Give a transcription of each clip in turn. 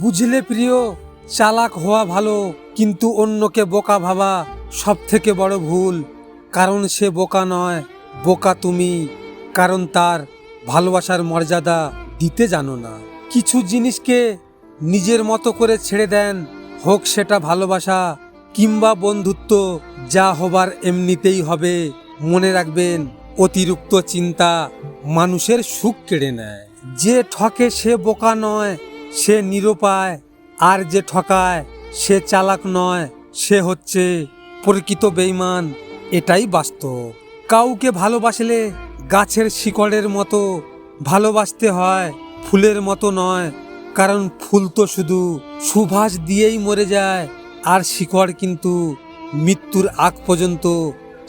বুঝলে প্রিয়, চালাক হওয়া ভালো, কিন্তু অন্যকে বোকা ভাবা সব থেকে বড় ভুল। কারণ সে বোকা নয়, বোকা তুমি। কারণ তার ভালোবাসার মর্যাদা দিতে জানো না। কিছু জিনিসকে নিজের মতো করে ছেড়ে দেন, হোক সেটা ভালোবাসা কিংবা বন্ধুত্ব। যা হবার এমনিতেই হবে। মনে রাখবেন, অতিরিক্ত চিন্তা মানুষের সুখ কেড়ে নেয়। যে ঠকে সে বোকা নয়, সে নিরুপায়। আর যে ঠকায় সে চালাক নয়, সে হচ্ছে প্রকৃত বেঈমান। এটাই বাস্তব। কাউকে ভালোবাসলে গাছের শিকড়ের মতো ভালোবাসতে হয়, ফুলের মতো নয়। কারণ ফুল তো শুধু সুবাস দিয়েই মরে যায়, আর শিকড় কিন্তু মৃত্যুর আগ পর্যন্ত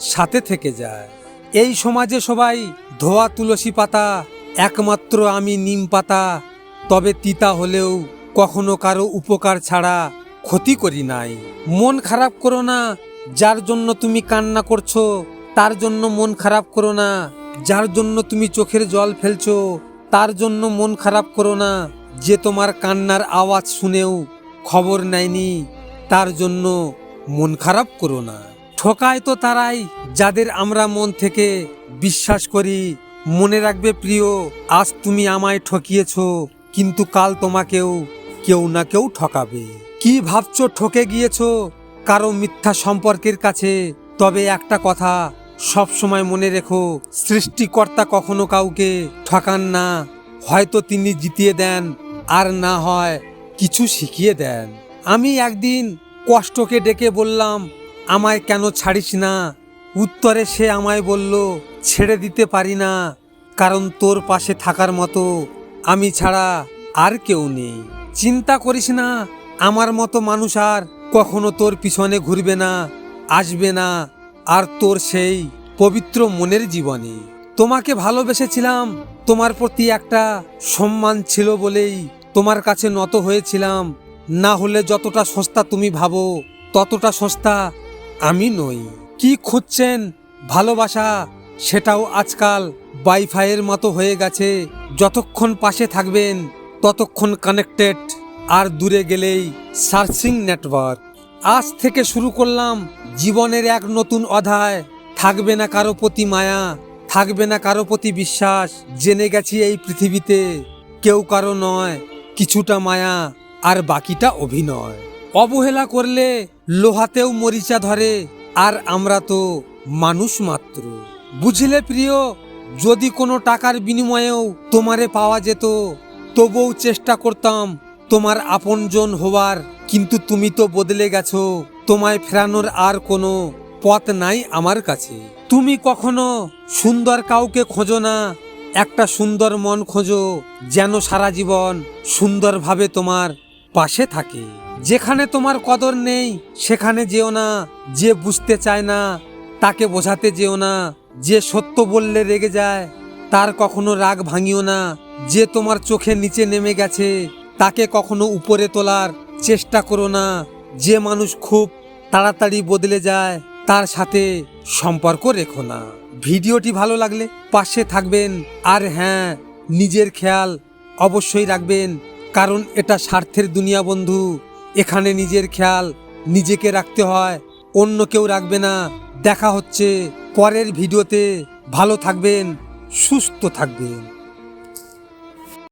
সাথে থেকে যায়। এই সমাজে সবাই ধোয়া তুলসী পাতা, একমাত্র আমি নিম পাতা। তবে তিতা হলেও কখনো কারো উপকার ছাড়া ক্ষতি করি নাই। মন খারাপ করো না, যার জন্য তুমি কান্না করছো তার জন্য মন খারাপ করো না। যার জন্য তুমি চোখের জল ফেলছো তার জন্য মন খারাপ করো না। যে তোমার কান্নার আওয়াজ শুনেও খবর নেয়নি, তার জন্য মন খারাপ করো না। ঠকায় তো তারাই যাদের আমরা মন থেকে বিশ্বাস করি। মনে রাখবে প্রিয়, আজ তুমি আমায় ঠকিয়েছো, কিন্তু কাল তোমাকেও কেউ না কেউ ঠকাবে। কি ভাবছো ঠকে গিয়েছো কারো মিথ্যা সম্পর্কের কাছে? তবে একটা কথা সব সময় মনে রেখো, সৃষ্টিকর্তা কখনো কাউকে ঠকান না। হয়তো তিনি জিতিয়ে দেন, আর না হয় কিছু শিখিয়ে দেন। আমি একদিন কষ্টকে ডেকে বললাম, আমায় কেন ছাড়িস না? উত্তরে সে আমায় বলল, ছেড়ে দিতে পারি না, কারণ তোর পাশে থাকার মতো আমি ছাড়া আর কেউ নেই। চিন্তা করিস না, আমার মতো মানুষ আর কখনো তোর পিছনে ঘুরবে না, আসবে না। আর তোর সেই পবিত্র মনের জীবনে তোমাকে ভালোবেসেছিলাম। তোমার প্রতি একটা সম্মান ছিল বলেই তোমার কাছে নত হয়েছিলাম। না হলে যতটা সস্তা তুমি ভাবো ততটা সস্তা আমি নই। কি খুঁজছেন? ভালোবাসা, সেটাও আজকাল ওয়াইফাইয়ের মতো হয়ে গেছে। যতক্ষণ পাশে থাকবেন ততক্ষণ কানেক্টেড, আর দূরে গেলেই সার্চিং নেটওয়ার্ক। আজ থেকে শুরু করলাম জীবনের এক নতুন অধ্যায়। থাকবে না কারো প্রতি মায়া, থাকবে না কারো প্রতি বিশ্বাস। জেনে গেছি এই পৃথিবীতে কেউ কারো নয়, কিছুটা মায়া আর বাকিটা অভিনয়। অবহেলা করলে লোহাতেও মরিচা ধরে, আর আমরা তো মানুষ মাত্র। বুঝলে প্রিয়, যদি কোনো টাকার বিনিময়েও তোমারে পাওয়া যেত, তবুও চেষ্টা করতাম তোমার আপনজন হওয়ার। কিন্তু তুমি তো বদলে গেছো, তোমায় ফেরানোর আর কোনো পথ নাই আমার কাছে। তুমি কখনো সুন্দর কাউকে খোঁজো না, একটা সুন্দর মন খোঁজো, যেন সারা জীবন সুন্দরভাবে তোমার পাশে থাকে। যেখানে তোমার কদর নেই সেখানে যেও না। যে বুঝতে চায় না তাকে বোঝাতে যেও না। যে সত্য বললে রেগে যায় তার কখনো রাগ ভাঙিও না। যে তোমার চোখের নিচে নেমে গেছে তাকে কখনো উপরে তোলার চেষ্টা করো না। যে মানুষ খুব তাড়াতাড়ি বদলে যায় তার সাথে সম্পর্ক রেখো না। ভিডিওটি ভালো লাগলে পাশে থাকবেন, আর হ্যাঁ, নিজের খেয়াল অবশ্যই রাখবেন, কারণ এটা স্বার্থের দুনিয়া বন্ধু। এখানে নিজের খেয়াল নিজেকে রাখতে হয়, অন্য কেউ রাখবে না। দেখা হচ্ছে পরের ভিডিওতে। ভালো থাকবেন, সুস্থ থাকবেন।